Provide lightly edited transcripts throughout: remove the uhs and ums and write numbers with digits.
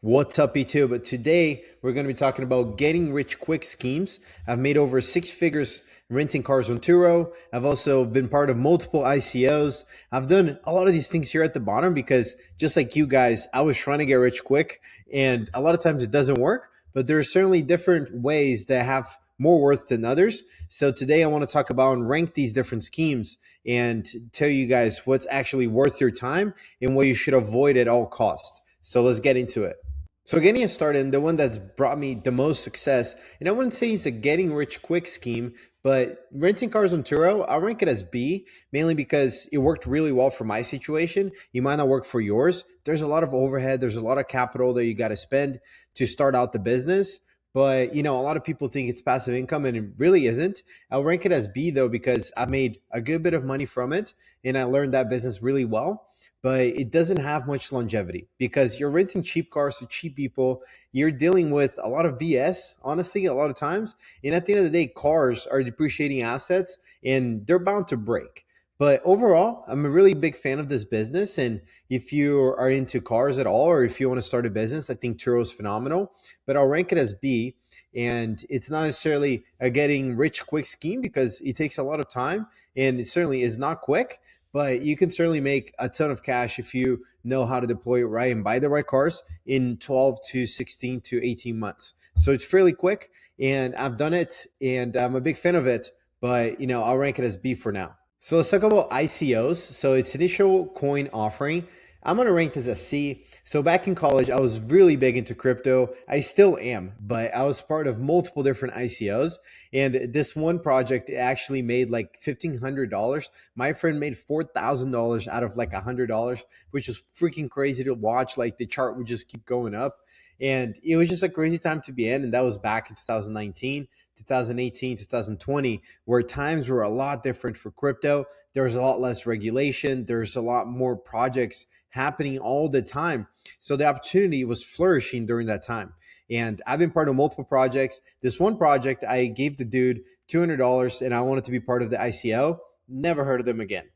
What's up, YouTube? But today we're going to be talking about getting rich quick schemes. I've made over six figures renting cars on Turo. I've also been part of multiple ICOs. I've done a lot of these things here at the bottom because just like you guys, I was trying to get rich quick, and a lot of times it doesn't work, but there are certainly different ways that have more worth than others. So today I want to talk about and rank these different schemes and tell you guys what's actually worth your time and what you should avoid at all costs. So let's get into it. So getting it started, the one that's brought me the most success, and I wouldn't say it's a getting rich quick scheme, but renting cars on Turo, I'll rank it as B, mainly because it worked really well for my situation. You might not work for yours. There's a lot of overhead. There's a lot of capital that you got to spend to start out the business. But, a lot of people think it's passive income and it really isn't. I'll rank it as B though, because I made a good bit of money from it and I learned that business really well. But it doesn't have much longevity because you're renting cheap cars to cheap people. You're dealing with a lot of BS, honestly, a lot of times. And at the end of the day, cars are depreciating assets and they're bound to break. But overall, I'm a really big fan of this business. And if you are into cars at all, or if you want to start a business, I think Turo is phenomenal. But I'll rank it as B. And it's not necessarily a getting rich quick scheme because it takes a lot of time and it certainly is not quick. But you can certainly make a ton of cash if you know how to deploy it right and buy the right cars in 12 to 16 to 18 months. So it's fairly quick and I've done it and I'm a big fan of it. But, I'll rank it as B for now. So let's talk about ICOs. So it's initial coin offering. I'm going to rank this as C. So back in college, I was really big into crypto. I still am, but I was part of multiple different ICOs. And this one project actually made like $1,500. My friend made $4,000 out of like $100, which was freaking crazy to watch. Like the chart would just keep going up. And it was just a crazy time to be in. And that was back in 2019. 2018, 2020, where times were a lot different for crypto. There was a lot less regulation. There's a lot more projects happening all the time. So the opportunity was flourishing during that time. And I've been part of multiple projects. This one project, I gave the dude $200 and I wanted to be part of the ICO. Never heard of them again.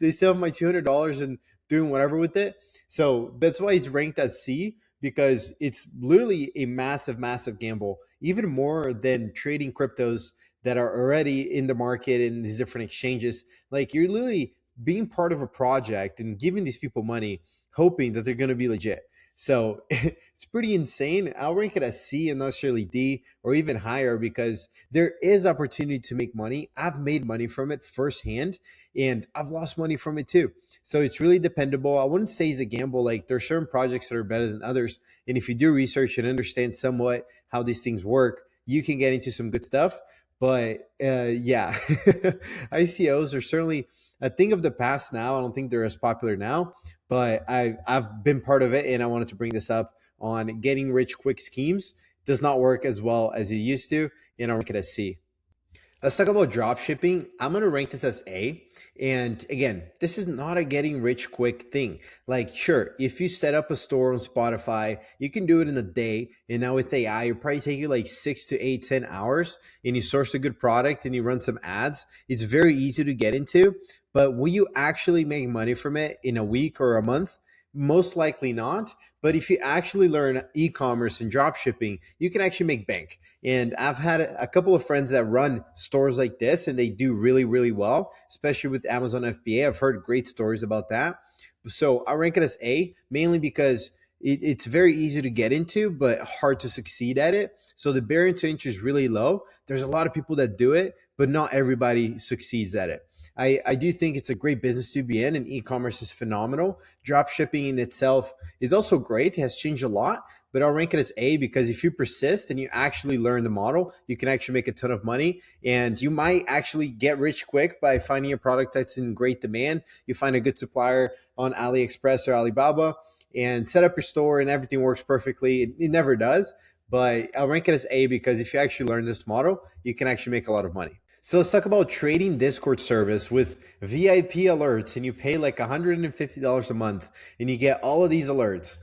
They still have my $200 and doing whatever with it. So that's why it's ranked as C, because it's literally a massive, massive gamble, even more than trading cryptos that are already in the market in these different exchanges. Like you're literally being part of a project and giving these people money, hoping that they're going to be legit. So it's pretty insane. I'll rank it as C and not necessarily D or even higher because there is opportunity to make money. I've made money from it firsthand and I've lost money from it too. So it's really dependable. I wouldn't say it's a gamble. Like there are certain projects that are better than others. And if you do research and understand somewhat how these things work, you can get into some good stuff. But yeah, ICOs are certainly a thing of the past now. I don't think they're as popular now, but I've been part of it and I wanted to bring this up on getting rich quick schemes. Does not work as well as it used to, and I'll rank it as C. Let's talk about drop shipping. I'm going to rank this as A. And again, this is not a getting rich quick thing. Like, sure, if you set up a store on Spotify, you can do it in a day. And now with AI, it'll probably take you like 6 to 8, 10 hours and you source a good product and you run some ads. It's very easy to get into, but will you actually make money from it in a week or a month? Most likely not. But if you actually learn e-commerce and drop shipping, you can actually make bank. And I've had a couple of friends that run stores like this and they do really, really well, especially with Amazon FBA. I've heard great stories about that. So I rank it as A, mainly because it's very easy to get into, but hard to succeed at it. So the barrier to entry is really low. There's a lot of people that do it, but not everybody succeeds at it. I do think it's a great business to be in, and e-commerce is phenomenal. Drop shipping in itself is also great. It has changed a lot, but I'll rank it as A because if you persist and you actually learn the model, you can actually make a ton of money, and you might actually get rich quick by finding a product that's in great demand. You find a good supplier on AliExpress or Alibaba and set up your store and everything works perfectly. It never does, but I'll rank it as A because if you actually learn this model, you can actually make a lot of money. So let's talk about trading Discord service with VIP alerts, and you pay like $150 a month and you get all of these alerts.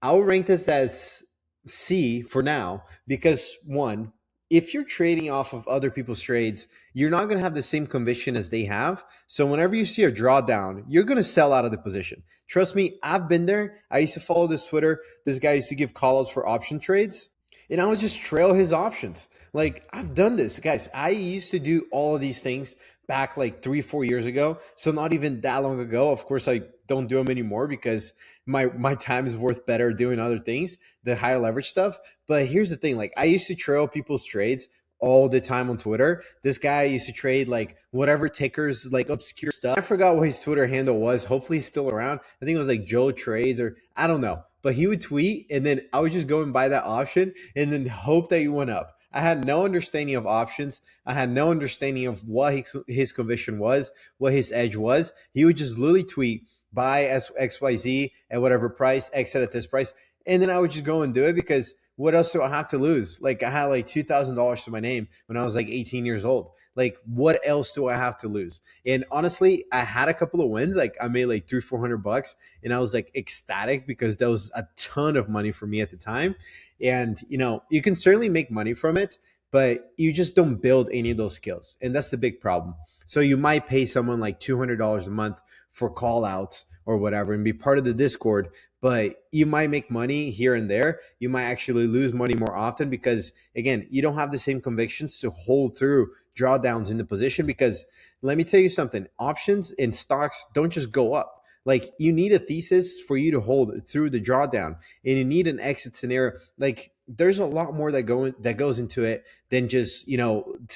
I'll rank this as C for now because one, if you're trading off of other people's trades, you're not going to have the same conviction as they have. So whenever you see a drawdown, you're going to sell out of the position. Trust me, I've been there. I used to follow this Twitter. This guy used to give call outs for option trades, and I would just trail his options. Like, I've done this, guys. I used to do all of these things back like 3, 4 years ago. So not even that long ago. Of course, I don't do them anymore because my time is worth better doing other things, the higher leverage stuff. But here's the thing, like, I used to trail people's trades all the time on Twitter. This guy used to trade like whatever tickers, like obscure stuff. I forgot what his Twitter handle was. Hopefully he's still around. I think it was like Joe Trades, or I don't know. But he would tweet, and then I would just go and buy that option and then hope that he went up. I had no understanding of options. I had no understanding of what his conviction was, what his edge was. He would just literally tweet, buy XYZ at whatever price, exit at this price. And then I would just go and do it because what else do I have to lose? Like, I had like $2,000 to my name when I was like 18 years old. Like, what else do I have to lose? And honestly, I had a couple of wins. Like, I made like 300-400 bucks, and I was like ecstatic because that was a ton of money for me at the time. And you can certainly make money from it, but you just don't build any of those skills, and that's the big problem. So you might pay someone like $200 a month for call outs or whatever and be part of the Discord, but you might make money here and there. You might actually lose money more often because, again, you don't have the same convictions to hold through drawdowns in the position. Because let me tell you something, options in stocks don't just go up. Like, you need a thesis for you to hold through the drawdown, and you need an exit scenario. Like, there's a lot more that goes into it than just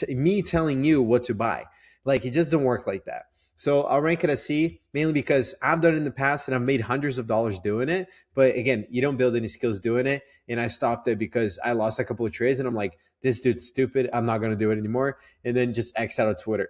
me telling you what to buy. Like, it just don't work like that. So I'll rank it as C, mainly because I've done it in the past and I've made hundreds of dollars doing it. But again, you don't build any skills doing it. And I stopped it because I lost a couple of trades and I'm like, this dude's stupid. I'm not going to do it anymore. And then just X out of Twitter.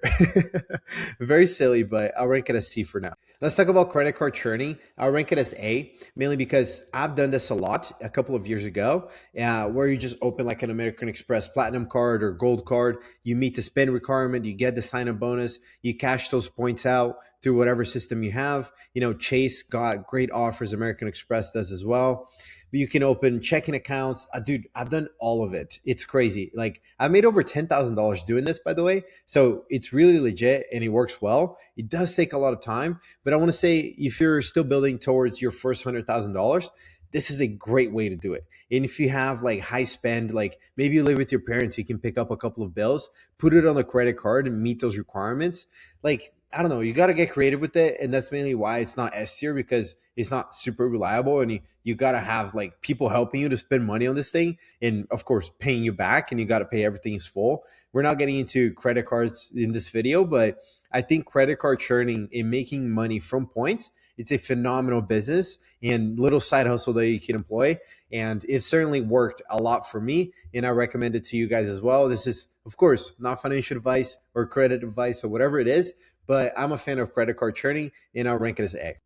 Very silly, but I'll rank it as C for now. Let's talk about credit card churning. I'll rank it as A, mainly because I've done this a lot a couple of years ago, where you just open like an American Express Platinum card or Gold card. You meet the spend requirement, you get the sign-up bonus, you cash those points out through whatever system you have. Chase got great offers. American Express does as well. You can open checking accounts. Dude, I've done all of it. It's crazy. Like, I made over $10,000 doing this, by the way. So it's really legit and it works well. It does take a lot of time, but I want to say, if you're still building towards your first $100,000, this is a great way to do it. And if you have like high spend, like maybe you live with your parents, you can pick up a couple of bills, put it on the credit card and meet those requirements. Like, I don't know, you got to get creative with it. And that's mainly why it's not S tier, because it's not super reliable. And you got to have like people helping you to spend money on this thing. And of course, paying you back, and you got to pay everything is full. We're not getting into credit cards in this video, but I think credit card churning and making money from points, it's a phenomenal business and little side hustle that you can employ. And it certainly worked a lot for me, and I recommend it to you guys as well. This is, of course, not financial advice or credit advice or whatever it is, but I'm a fan of credit card churning, and I'll rank it as A.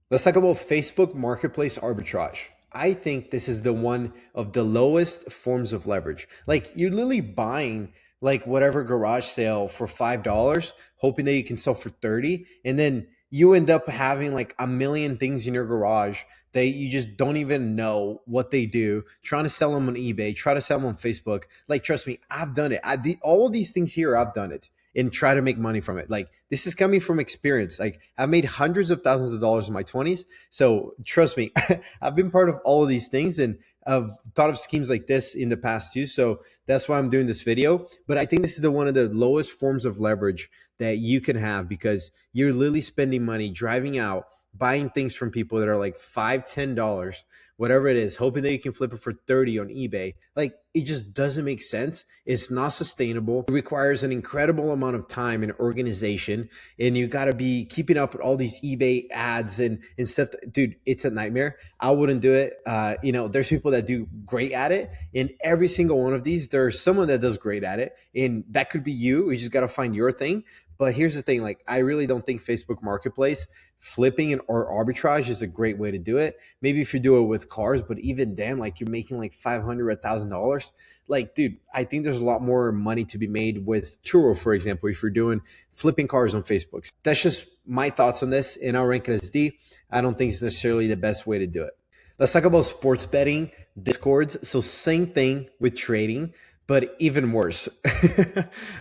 Let's talk about Facebook Marketplace Arbitrage. I think this is the one of the lowest forms of leverage. Like, you're literally buying like whatever garage sale for $5, hoping that you can sell for 30, and then you end up having like a million things in your garage that you just don't even know what they do, trying to sell them on eBay, try to sell them on Facebook. Like, trust me, I've done it. All of these things here, I've done it and try to make money from it. Like, this is coming from experience. Like, I've made hundreds of thousands of dollars in my 20s. So trust me, I've been part of all of these things, and I've thought of schemes like this in the past too. So that's why I'm doing this video. But I think this is one of the lowest forms of leverage that you can have, because you're literally spending money, driving out, buying things from people that are like $5, $10, whatever it is, hoping that you can flip it for 30 on eBay. Like, it just doesn't make sense. It's not sustainable. It requires an incredible amount of time and organization, and you got to be keeping up with all these eBay ads and stuff. Dude, it's a nightmare. I wouldn't do it. There's people that do great at it, and every single one of these, there's someone that does great at it, and that could be you. You just got to find your thing. But here's the thing, like, I really don't think Facebook Marketplace flipping or arbitrage is a great way to do it. Maybe if you do it with cars, but even then, like, you're making like $500 or $1,000. Like, dude, I think there's a lot more money to be made with Turo, for example, if you're doing flipping cars on Facebook. That's just my thoughts on this, and I'll rank it as D. I don't think it's necessarily the best way to do it. Let's talk about sports betting Discords. So same thing with trading, but even worse.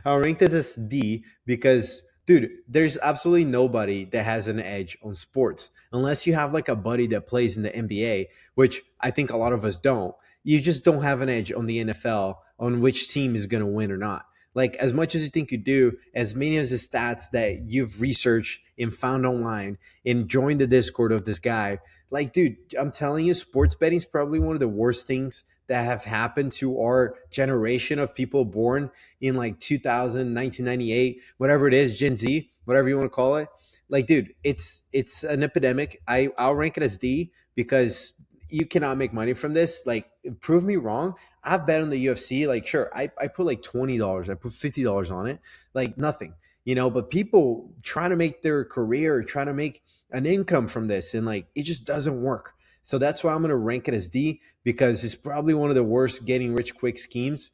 I'll rank this as D because, dude, there's absolutely nobody that has an edge on sports unless you have like a buddy that plays in the NBA, which I think a lot of us don't. You just don't have an edge on the NFL on which team is going to win or not. Like, as much as you think you do, as many of the stats that you've researched and found online and joined the Discord of this guy, like, dude, I'm telling you, sports betting is probably one of the worst things that have happened to our generation of people born in like 2000, 1998, whatever it is, Gen Z, whatever you want to call it. Like, dude, it's an epidemic. I'll rank it as D because you cannot make money from this. Like, prove me wrong. I've bet on the UFC. Like, sure, I put like $20, I put $50 on it, like nothing, but people trying to make their career, trying to make an income from this, and like it just doesn't work. So that's why I'm going to rank it as D because it's probably one of the worst getting rich quick schemes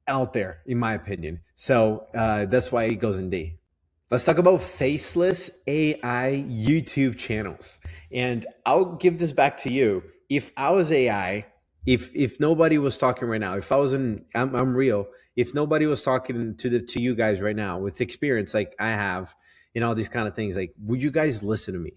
out there, in my opinion. So that's why it goes in D. Let's talk about faceless AI YouTube channels. And I'll give this back to you. If I was AI, if nobody was talking right now, if I was I'm real. If nobody was talking to you guys right now with experience like I have in all these kind of things, like, would you guys listen to me?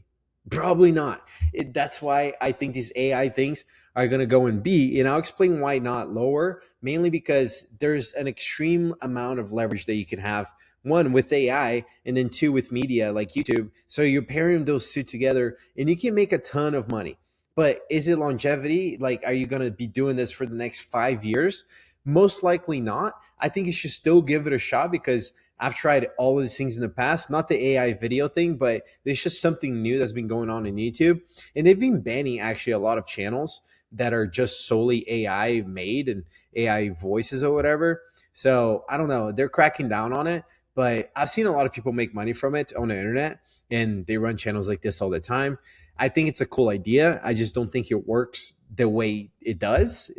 Probably not. That's why I think these AI things are going to go in B, and I'll explain why not lower, mainly because there's an extreme amount of leverage that you can have, one with AI and then two with media like YouTube. So you're pairing those two together and you can make a ton of money. But is it longevity? Like, are you going to be doing this for the next 5 years? Most likely not. I think you should still give it a shot because I've tried all of these things in the past, not the AI video thing, but there's just something new that's been going on in YouTube. And they've been banning actually a lot of channels that are just solely AI made and AI voices or whatever. So I don't know. They're cracking down on it, but I've seen a lot of people make money from it on the internet and they run channels like this all the time. I think it's a cool idea. I just don't think it works the way it does.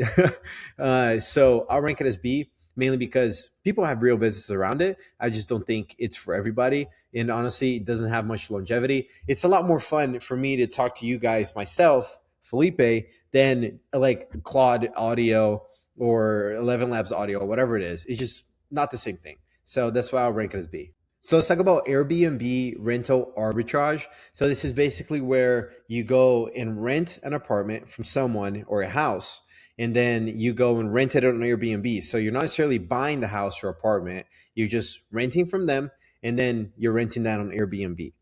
So I'll rank it as B, mainly because people have real business around it. I just don't think it's for everybody. And honestly, it doesn't have much longevity. It's a lot more fun for me to talk to you guys myself, Felipe, than like Claude Audio or 11 Labs Audio or whatever it is. It's just not the same thing. So that's why I'll rank it as B. So let's talk about Airbnb rental arbitrage. So this is basically where you go and rent an apartment from someone or a house, and then you go and rent it on Airbnb. So you're not necessarily buying the house or apartment, you're just renting from them, and then you're renting that on Airbnb.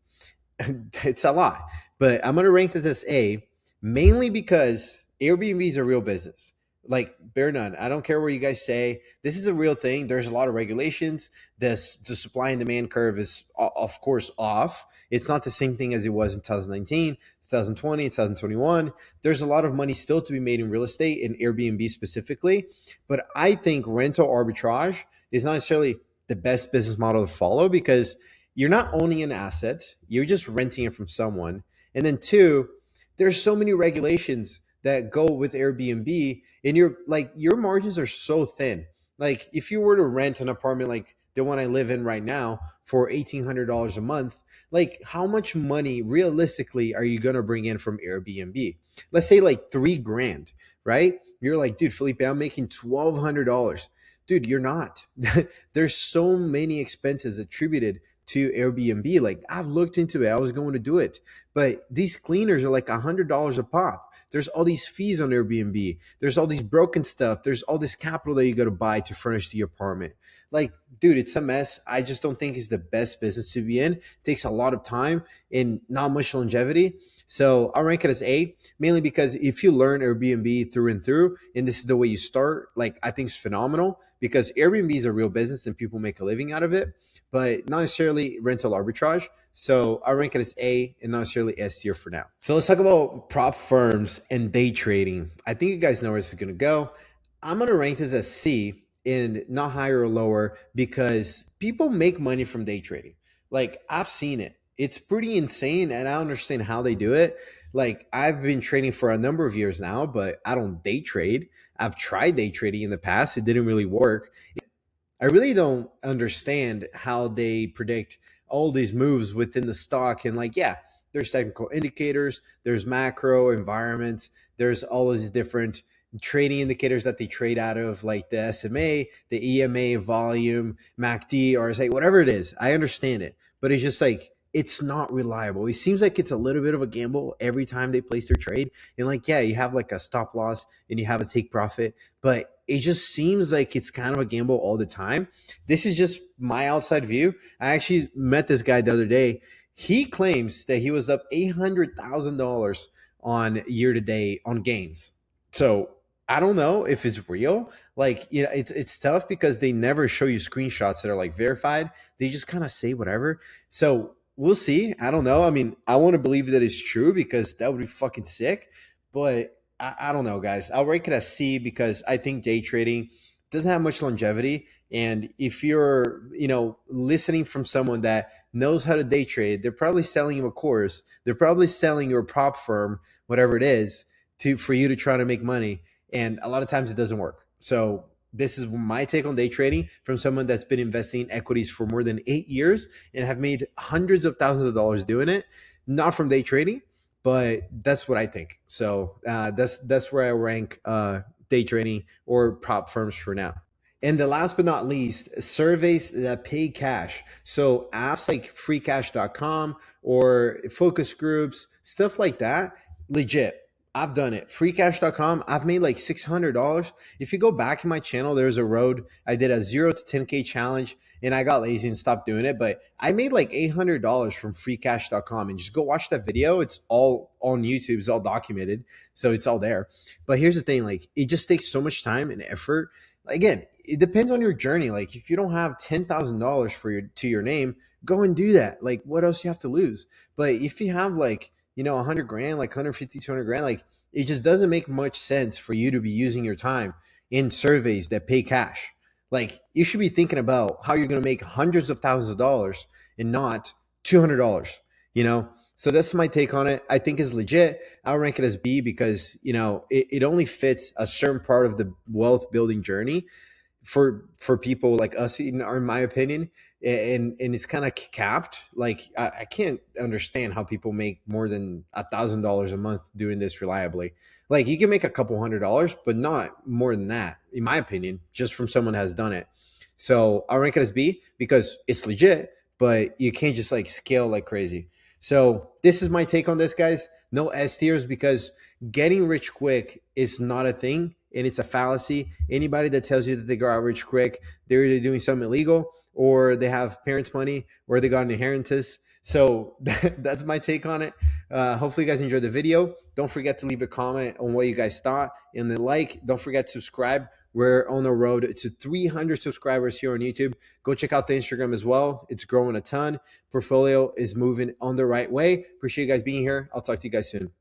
It's a lot, but I'm going to rank this as A, mainly because Airbnb is a real business. Like, bear none. I don't care what you guys say. This is a real thing. There's a lot of regulations. The supply and demand curve is, of course, off. It's not the same thing as it was in 2019, 2020, 2021. There's a lot of money still to be made in real estate, in Airbnb specifically. But I think rental arbitrage is not necessarily the best business model to follow because you're not owning an asset, you're just renting it from someone. And then two, there's so many regulations that go with Airbnb, and your margins are so thin. Like, if you were to rent an apartment like the one I live in right now for $1,800 a month, like, how much money realistically are you going to bring in from Airbnb? Let's say like 3 grand, right? You're like, dude, Felipe, I'm making $1,200. Dude, you're not. There's so many expenses attributed to Airbnb. Like, I've looked into it. I was going to do it, but these cleaners are like $100 a pop. There's all these fees on Airbnb. There's all these broken stuff. There's all this capital that you got to buy to furnish the apartment. Like, dude, it's a mess. I just don't think it's the best business to be in. It takes a lot of time and not much longevity. So I'll rank it as A, mainly because if you learn Airbnb through and through, and this is the way you start, like, I think it's phenomenal because Airbnb is a real business and people make a living out of it, but not necessarily rental arbitrage. So I rank it as A and not necessarily S tier for now. So let's talk about prop firms and day trading. I think you guys know where this is going to go. I'm going to rank this as C and not higher or lower because people make money from day trading. Like, I've seen it. It's pretty insane, and I don't understand how they do it. Like, I've been trading for a number of years now, but I don't day trade. I've tried day trading in the past. It didn't really work. I really don't understand how they predict all these moves within the stock. And like, yeah, there's technical indicators, there's macro environments, there's all these different, trading indicators that they trade out of, like the SMA, the EMA, volume, MACD, RSI, whatever it is. I understand it, but it's just like, it's not reliable. It seems like it's a little bit of a gamble every time they place their trade. And like, yeah, you have like a stop loss and you have a take profit, but it just seems like it's kind of a gamble all the time. This is just my outside view. I actually met this guy the other day. He claims that he was up $800,000 on year to date on gains. So I don't know if it's real. Like, you know, it's tough because they never show you screenshots that are like verified. They just kind of say whatever. So we'll see. I don't know. I mean, I want to believe that it's true because that would be fucking sick. But I don't know, guys. I'll rank it as C because I think day trading doesn't have much longevity. And if you're, you know, listening from someone that knows how to day trade, they're probably selling you a course. They're probably selling your prop firm, whatever it is, for you to try to make money. And a lot of times it doesn't work. So this is my take on day trading from someone that's been investing in equities for more than 8 years and have made hundreds of thousands of dollars doing it, not from day trading, but that's what I think. So that's where I rank day trading or prop firms for now. And the last but not least, surveys that pay cash. So apps like freecash.com or focus groups, stuff like that, legit. I've done it. Freecash.com, I've made like $600. If you go back in my channel, there's a road. I did a 0 to 10K challenge and I got lazy and stopped doing it. But I made like $800 from freecash.com, and just go watch that video. It's all on YouTube. It's all documented. So it's all there. But here's the thing, like, it just takes so much time and effort. Again, it depends on your journey. Like, if you don't have $10,000 to your name, go and do that. Like, what else you have to lose? But if you have like, you know, 100 grand, like 150, 200 grand, like, it just doesn't make much sense for you to be using your time in surveys that pay cash. Like, you should be thinking about how you're going to make hundreds of thousands of dollars and not $200, you know? So that's my take on it. I think it's legit. I'll rank it as B because, you know, it only fits a certain part of the wealth building journey for people like us, in my opinion. And it's kind of capped. Like, I can't understand how people make more than $1,000 a month doing this reliably. Like, you can make a couple $100, but not more than that, in my opinion, just from someone has done it. So I'll rank it as B because it's legit, but you can't just like scale like crazy. So this is my take on this, guys. No S tiers because getting rich quick is not a thing, and it's a fallacy. Anybody that tells you that they got rich quick, they're either doing something illegal or they have parents' money or they got an inheritance. So that's my take on it. Hopefully you guys enjoyed the video. Don't forget to leave a comment on what you guys thought, and then like. Don't forget to subscribe. We're on the road to 300 subscribers here on YouTube. Go check out the Instagram as well. It's growing a ton. Portfolio is moving on the right way. Appreciate you guys being here. I'll talk to you guys soon.